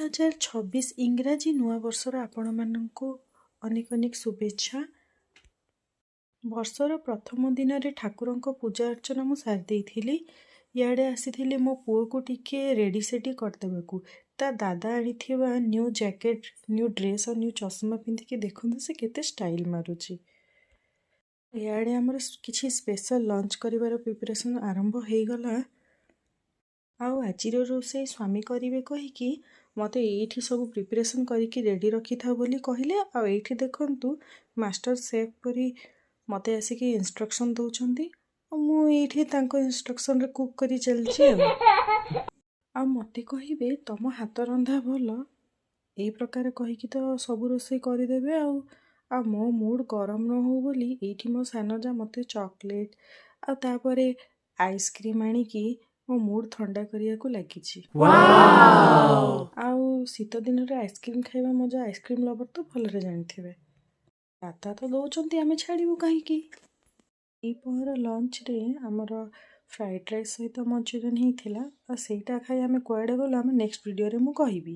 2026 ଇଂରାଜୀ ନୂଆ ବର୍ଷର ଆପଣମାନଙ୍କୁ ଅନେକ ଅନେକ ଶୁଭେଚ୍ଛା। ବର୍ଷର ପ୍ରଥମ ଦିନରେ ଠାକୁରଙ୍କ ପୂଜା ଅର୍ଚ୍ଚନା ମୁଁ ସାରି ଦେଇଥିଲି। ଇଆଡ଼େ ଆସିଥିଲି ମୋ ପୁଅକୁ ଟିକେ ରେଡ଼ି ସେଡ଼ି କରିଦେବାକୁ। ତା ଦାଦା ଆଣିଥିବା ନ୍ୟୁ ଜ୍ୟାକେଟ୍, ନ୍ୟୁ ଡ୍ରେସ୍ ଆଉ ନ୍ୟୁ ଚଷମା ପିନ୍ଧିକି ଦେଖନ୍ତୁ ସେ କେତେ ଷ୍ଟାଇଲ୍ ମାରୁଛି। ଇଆଡ଼େ ଆମର କିଛି ସ୍ପେଶାଲ୍ ଲଞ୍ଚ କରିବାର ପ୍ରିପାରେସନ୍ ଆରମ୍ଭ ହେଇଗଲା। ଆଉ ଆଜିର ରୋଷେଇ ସ୍ୱାମୀ କରିବେ କହିକି ମୋତେ ଏଇଠି ସବୁ ପ୍ରିପାରେସନ୍ କରିକି ରେଡ଼ି ରଖିଥାଉ ବୋଲି କହିଲେ। ଆଉ ଏଇଠି ଦେଖନ୍ତୁ ମାଷ୍ଟର ସେଫ୍ ପରି ମୋତେ ଆସିକି ଇନଷ୍ଟ୍ରକ୍ସନ୍ ଦେଉଛନ୍ତି। ଆଉ ମୁଁ ଏଇଠି ତାଙ୍କ ଇନଷ୍ଟ୍ରକ୍ସନ୍ରେ କୁକ୍ କରି ଚାଲିଛି ଆଉ ମୋତେ କହିବେ ତମ ହାତ ରନ୍ଧା ଭଲ, ଏଇ ପ୍ରକାର କହିକି ତ ସବୁ ରୋଷେଇ କରିଦେବେ ଆଉ ମୋ ମୁଡ୍ ଗରମ ନ ହଉ ବୋଲି ଏଇଠି ମୋ ସାନ ଯା ମୋତେ ଚକୋଲେଟ୍ ଆଉ ତାପରେ ଆଇସ୍କ୍ରିମ୍ ଆଣିକି ମୋ ମୁଡ୍ ଥଣ୍ଡା କରିବାକୁ ଲାଗିଛି। ଆଉ ଶୀତ ଦିନରେ ଆଇସ୍କ୍ରିମ୍ ଖାଇବା ମଜା ଆଇସ୍କ୍ରିମ୍ ଲଭର୍ ତ ଭଲରେ ଜାଣିଥିବେ। ଦାଦା ତ ଦେଉଛନ୍ତି, ଆମେ ଛାଡ଼ିବୁ କାହିଁକି। ଦ୍ୱିପହର ଲଞ୍ଚରେ ଆମର ଫ୍ରାଏଡ଼୍ ରାଇସ୍ ସହିତ ମଞ୍ଚୁରିଆନ୍ ହେଇଥିଲା। ଆଉ ସେଇଟା ଖାଇ ଆମେ କୁଆଡ଼େ ଗଲୁ ଆମେ ନେକ୍ସଟ ଭିଡ଼ିଓରେ ମୁଁ କହିବି।